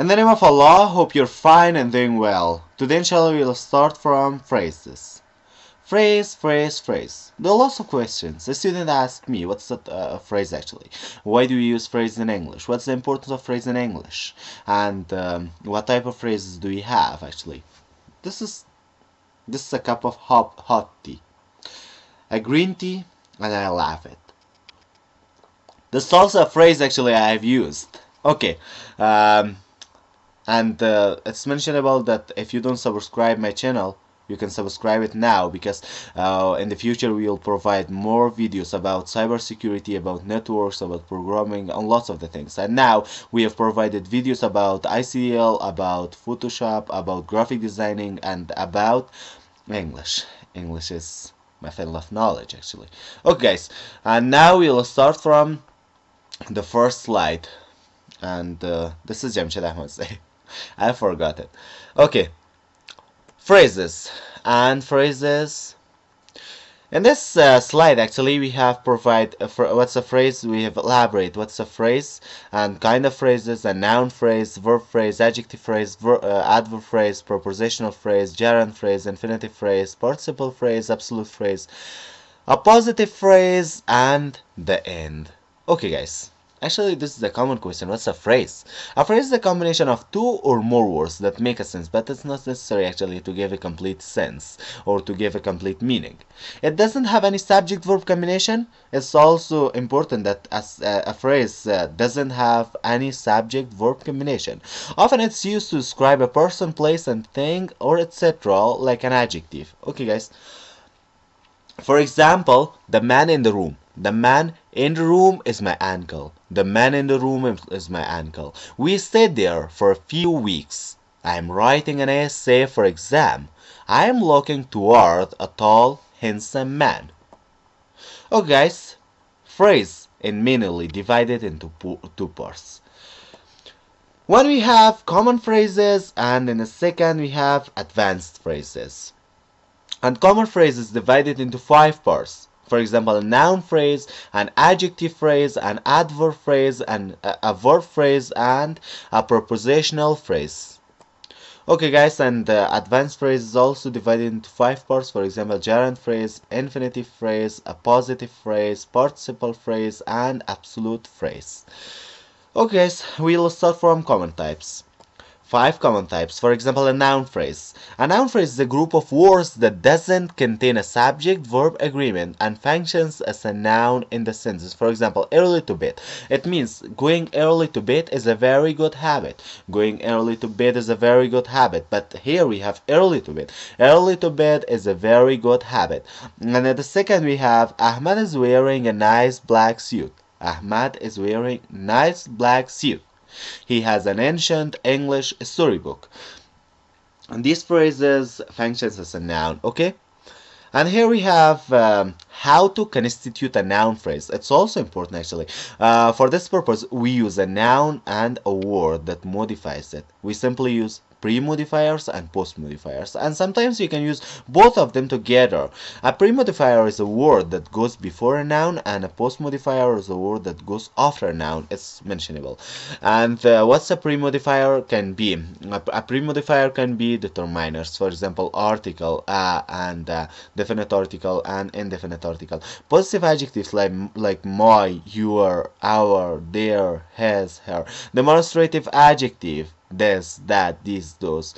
In the name of Allah, hope you're fine and doing well. Today, inshallah, we'll start from phrases. Phrase, phrase, phrase. There are lots of questions. A student asked me, what's that phrase actually? Why do we use phrase in English? What's the importance of phrase in English? And what type of phrases do we have actually? This is a cup of hot tea, a green tea, and I love it. This is also a phrase actually I have used. Okay, and it's mentionable that if you don't subscribe my channel, you can subscribe it now, because in the future we will provide more videos about cybersecurity, about networks, about programming, and lots of the things. And now we have provided videos about ICL, about Photoshop, about graphic designing, and about English. English is my field of knowledge actually. Okay guys, and now we will start from the first slide. And this is Jamshid Ahmad say. I forgot it. Okay, phrases and phrases. In this slide actually we have provide what's a phrase, we have elaborate what's a phrase and kind of phrases, a noun phrase, verb phrase, adjective phrase, adverb phrase, prepositional phrase, gerund phrase, infinitive phrase, participle phrase, absolute phrase, a positive phrase, and the end. Okay guys, actually, this is a common question. What's a phrase? A phrase is a combination of two or more words that make a sense, but it's not necessary actually to give a complete sense or to give a complete meaning. It doesn't have any subject-verb combination. It's also important that a phrase doesn't have any subject-verb combination. Often it's used to describe a person, place, and thing, or etc., like an adjective. Okay, guys. For example, the man in the room. The man in the room is my uncle. The man in the room is my uncle. We stayed there for a few weeks. I am writing an essay for exam. I am looking toward a tall, handsome man. Okay guys, phrase is mainly divided into two parts. One we have common phrases, and in the second we have advanced phrases. And common phrase is divided into 5 parts. For example, a noun phrase, an adjective phrase, an adverb phrase, and a verb phrase, and a prepositional phrase. Okay guys, and advanced phrase is also divided into 5 parts. For example, gerund phrase, infinitive phrase, a positive phrase, participle phrase, and absolute phrase. Okay guys, we'll start from common types. 5 common types. For example, a noun phrase. A noun phrase is a group of words that doesn't contain a subject-verb agreement and functions as a noun in the sentence. For example, early to bed. It means going early to bed is a very good habit. Going early to bed is a very good habit. But here we have early to bed. Early to bed is a very good habit. And at the second we have Ahmad is wearing a nice black suit. Ahmad is wearing nice black suit. He has an ancient English storybook. And these phrases functions as a noun, okay? And here we have how to constitute a noun phrase. It's also important actually. For this purpose, we use a noun and a word that modifies it. We simply use pre-modifiers and post-modifiers, and sometimes you can use both of them together. A pre-modifier is a word that goes before a noun, and a post-modifier is a word that goes after a noun. It's mentionable. And what's a pre-modifier can be? A pre-modifier can be determiners, for example, article, and definite article and indefinite article. Positive adjectives like my, your, our, their, his, her. Demonstrative adjective, this, that, these, those.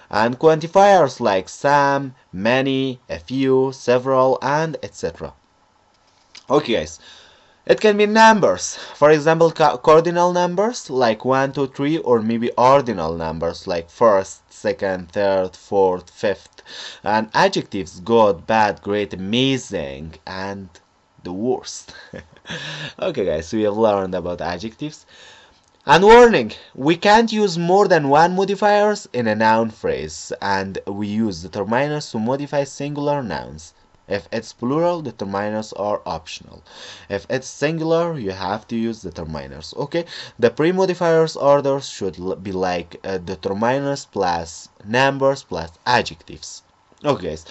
And quantifiers like some, many, a few, several, and etc. Okay guys, it can be numbers. For example, cardinal numbers like 1, 2, 3, or maybe ordinal numbers like first, second, third, fourth, fifth. And adjectives good, bad, great, amazing, and the worst. Okay guys, we have learned about adjectives. And warning, we can't use more than one modifiers in a noun phrase, and we use determiners to modify singular nouns. If it's plural, determiners are optional. If it's singular, you have to use determiners. Okay, the pre-modifiers orders should be like determiners plus numbers plus adjectives. Okay guys,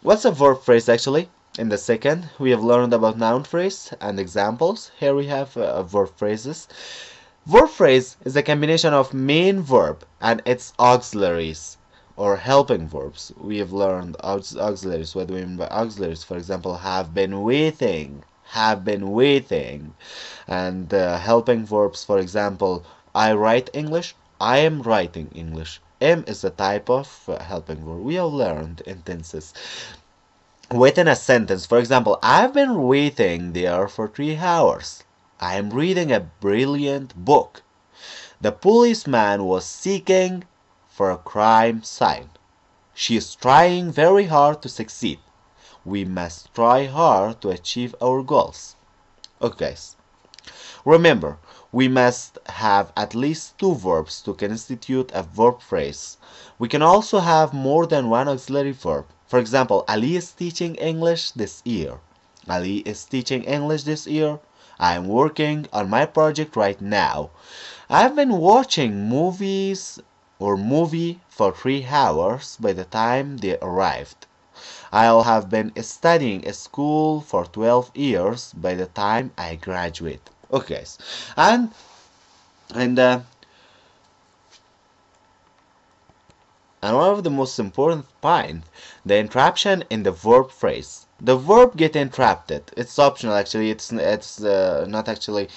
what's a verb phrase actually? In the second, we have learned about noun phrase and examples. Here we have verb phrases. Verb phrase is a combination of main verb and its auxiliaries or helping verbs. We have learned auxiliaries. What do we mean by auxiliaries? For example, have been waiting, have been waiting. And helping verbs, for example, I write English, I am writing English. Am is a type of helping verb. We have learned in tenses. Within a sentence, for example, I've been waiting there for 3 hours. I am reading a brilliant book. The policeman was seeking for a crime scene. She is trying very hard to succeed. We must try hard to achieve our goals. Okay, guys. Remember, we must have at least 2 verbs to constitute a verb phrase. We can also have more than one auxiliary verb. For example, Ali is teaching English this year. Ali is teaching English this year. I am working on my project right now. I've been watching movies or movie for 3 hours by the time they arrived. I'll have been studying at school for 12 years by the time I graduate. Okay, guys. And and uh, and one of the most important point, the interruption in the verb phrase. The verb get interrupted. It's optional actually. It's not actually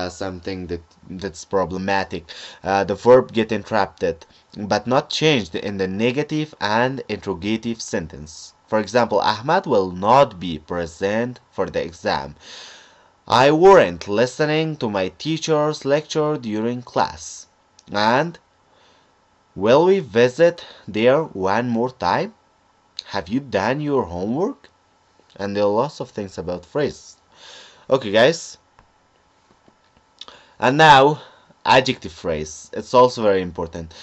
something that's problematic. The verb get interrupted, but not changed in the negative and interrogative sentence. For example, Ahmad will not be present for the exam. I weren't listening to my teacher's lecture during class. And will we visit there one more time? Have you done your homework? And there are lots of things about phrases. Okay, guys. And now, adjective phrase. It's also very important.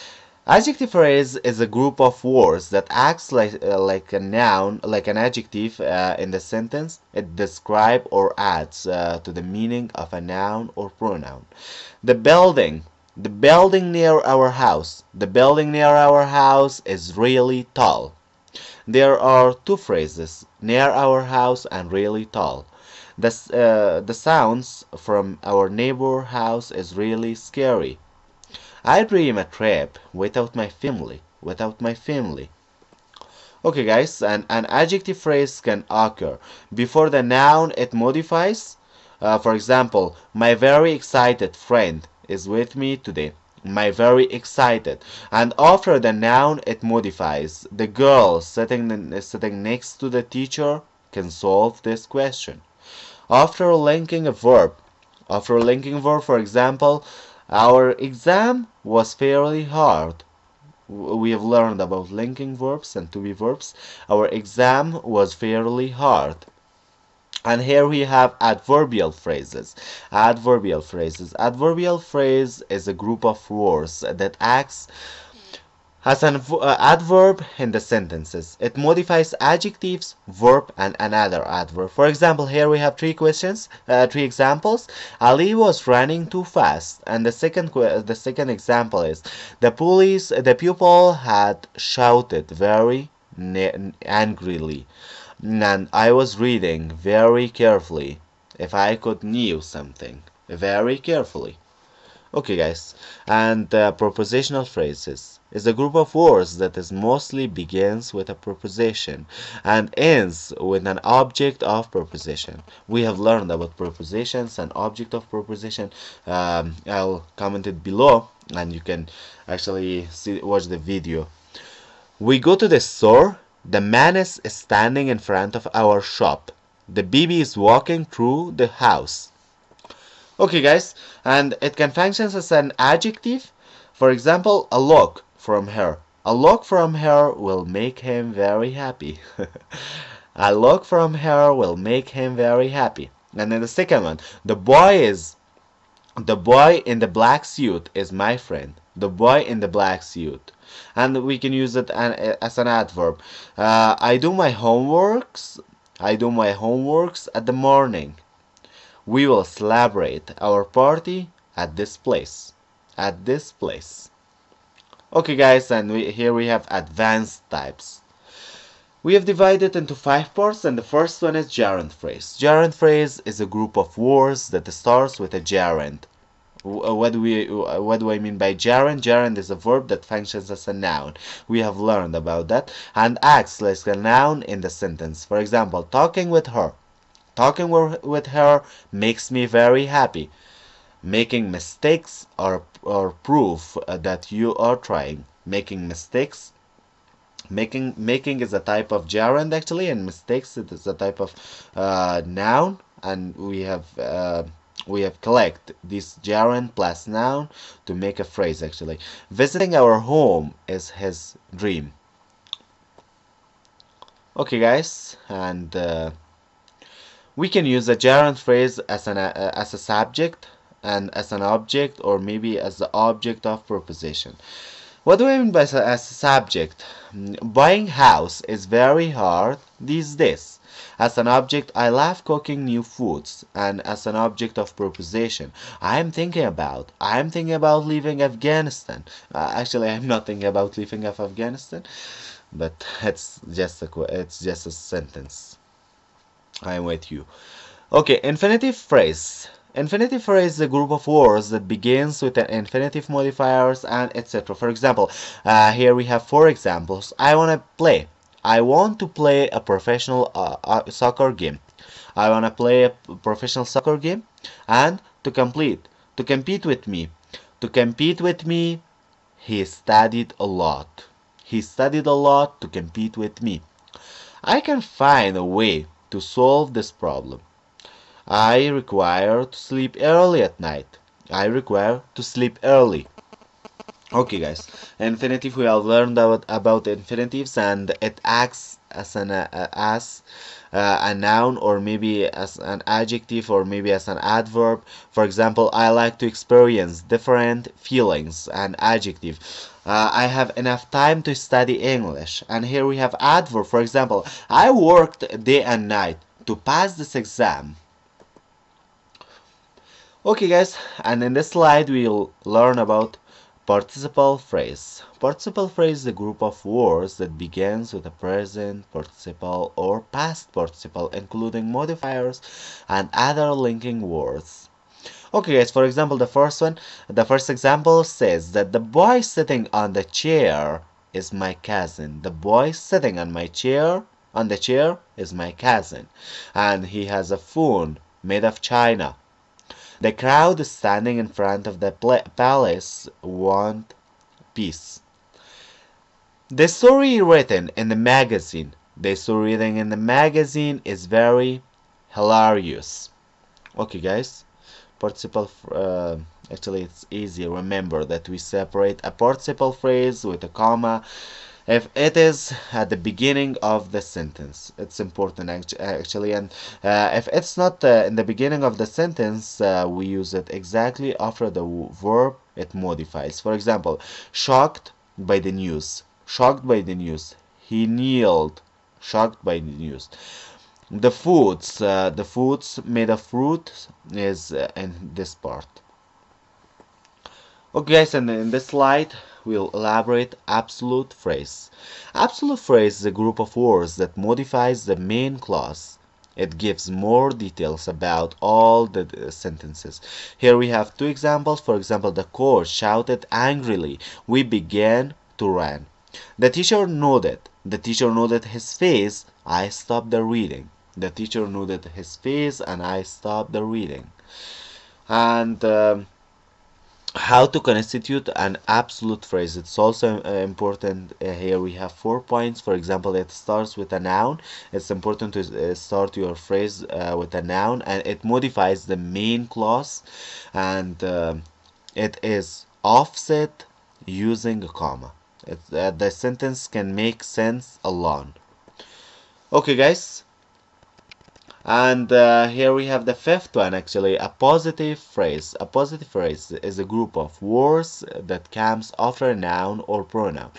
Adjective phrase is a group of words that acts like a noun, like an adjective in the sentence. It describes or adds to the meaning of a noun or pronoun. The building. The building near our house. The building near our house is really tall. There are 2 phrases, near our house and really tall. The sounds from our neighbor house is really scary. I dream a trip without my family. Without my family. Okay, guys, an adjective phrase can occur before the noun it modifies. For example, my very excited friend is with me today. My very excited. And after the noun it modifies. The girl sitting next to the teacher can solve this question. After linking a verb. After linking verb, for example, our exam was fairly hard. We have learned about linking verbs and to be verbs. Our exam was fairly hard. And here we have adverbial phrases. Adverbial phrases. Adverbial phrase is a group of words that acts as an adverb in the sentences. It modifies adjectives, verb, and another adverb. For example, here we have 3 examples. Ali was running too fast. And the second example is the pupil had shouted very angrily. And I was reading very carefully. If I could knew something very carefully. Okay, guys, and propositional phrases is a group of words that is mostly begins with a proposition and ends with an object of proposition. We have learned about propositions and object of proposition. I'll comment it below, and you can actually watch the video. We go to the store. The man is standing in front of our shop. The baby is walking through the house. Okay, guys, and it can function as an adjective. For example, a look from her. A look from her will make him very happy. A look from her will make him very happy. And then the second one, the boy in the black suit is my friend. The boy in the black suit. And we can use it as an adverb. I do my homeworks. I do my homeworks at the morning. We will celebrate our party at this place. At this place. Okay, guys, and here we have advanced types. We have divided into 5 parts, and the first one is gerund phrase. Gerund phrase is a group of words that starts with a gerund. What do I mean by gerund? Gerund is a verb that functions as a noun. We have learned about that and acts like a noun in the sentence. For example, talking with her. Talking with her makes me very happy. Making mistakes or proof that you are trying. Making mistakes. Making is a type of gerund actually, and mistakes it is a type of noun, and we have collect this gerund plus noun to make a phrase actually. Visiting our home is his dream. Okay, guys, and we can use a gerund phrase as a subject and as an object, or maybe as the object of proposition. What do I mean by as a subject? Buying house is very hard these days. As an object, I love cooking new foods, and as an object of proposition, I am thinking about leaving Afghanistan. Actually, I'm not thinking about leaving of Afghanistan, but it's just a sentence. I'm with you. Okay, infinitive phrase. Infinitive phrase is a group of words that begins with an infinitive modifiers and etc. For example, here we have four examples. I want to play. I want to play a professional soccer game. I want to play a professional soccer game. And to complete, to compete with me. To compete with me, he studied a lot. He studied a lot to compete with me. I can find a way to solve this problem. I require to sleep early at night. I require to sleep early. Okay, guys. Infinitive. We have learned about infinitives, and it acts as a noun, or maybe as an adjective, or maybe as an adverb. For example, I like to experience different feelings. An adjective. I have enough time to study English. And here we have adverb. For example, I worked day and night to pass this exam. Okay, guys, and in this slide we'll learn about participle phrase. Participle phrase is a group of words that begins with a present participle or past participle, including modifiers and other linking words. Okay, guys, for example, the first example says that the boy sitting on the chair is my cousin. The boy sitting on the chair is my cousin, and he has a phone made of china. The crowd standing in front of the palace want peace. The story written in the magazine. The story written in the magazine is very hilarious. Okay, guys. Participle. Actually, it's easy. Remember that we separate a participle phrase with a comma if it is at the beginning of the sentence. It's important actually, and if it's not in the beginning of the sentence, we use it exactly after the verb it modifies. For example, shocked by the news. Shocked by the news. He kneeled. Shocked by the news. The foods made of fruit is in this part. Okay, guys, and in this slide, we'll elaborate absolute phrase. Absolute phrase is a group of words that modifies the main clause. It gives more details about all the sentences. Here we have two examples. For example, the coach shouted angrily. We began to run. The teacher nodded. The teacher nodded his face. I stopped the reading. The teacher nodded his face and I stopped the reading. And how to constitute an absolute phrase. It's also important. Here we have 4 points. For example, it starts with a noun. It's important to start your phrase with a noun, and it modifies the main clause, and it is offset using a comma. The sentence can make sense alone. Okay, guys. And here we have the fifth one, actually, a positive phrase. A positive phrase is a group of words that comes after a noun or pronoun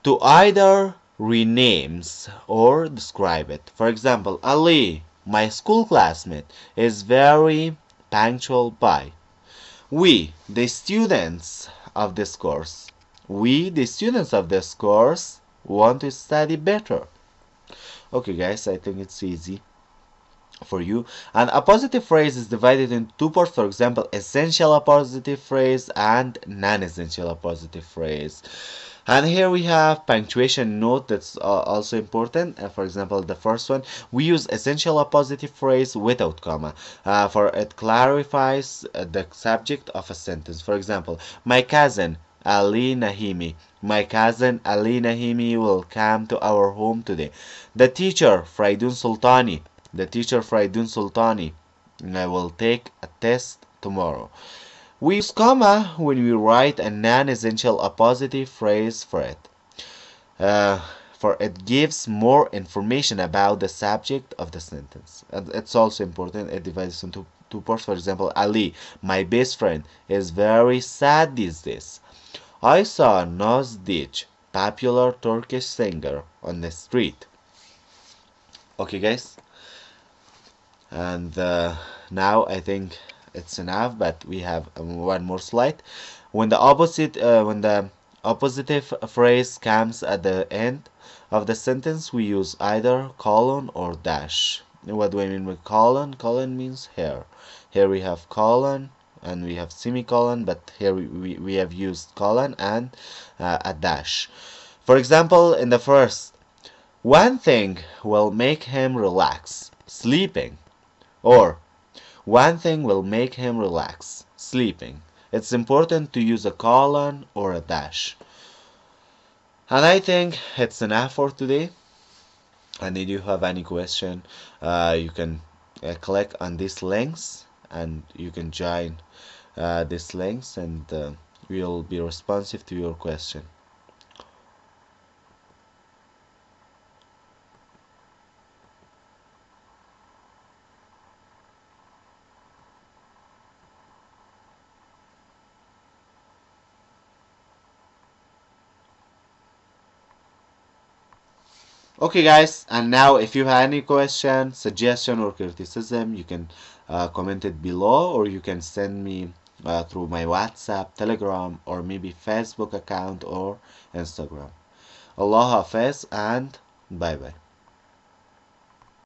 to either renames or describe it. For example, Ali, my school classmate, is very punctual by. We, the students of this course. We, the students of this course, want to study better. Okay, guys, I think it's easy. for you. And a positive phrase is divided into two parts. For example, essential appositive phrase and non-essential appositive phrase. And here we have punctuation note that's also important. For example, the first one, we use essential appositive phrase without comma, for it clarifies the subject of a sentence. For example, my cousin Ali Nahimi. My cousin Ali Nahimi will come to our home today. The teacher Fraidun Sultani. The teacher Fraidun Sultani will take a test tomorrow. We use comma when we write a non-essential appositive phrase for it. For it gives more information about the subject of the sentence. And it's also important, it divides into two parts. For example, Ali, my best friend, is very sad these days. I saw Nozdic, popular Turkish singer, on the street. Okay, guys? And now I think it's enough, but we have one more slide. When the oppositive phrase comes at the end of the sentence, we use either colon or dash. What do I mean by colon? Colon means here. Here we have colon and we have semicolon, but here we have used colon and a dash. For example, in the first, one thing will make him relax, sleeping. Or, one thing will make him relax, sleeping. It's important to use a colon or a dash. And I think it's enough for today. And if you have any question, you can click on these links and you can join these links, and we'll be responsive to your question. Okay, guys, and now if you have any question, suggestion, or criticism, you can comment it below, or you can send me through my WhatsApp, Telegram, or maybe Facebook account or Instagram. Allah Hafiz and bye bye.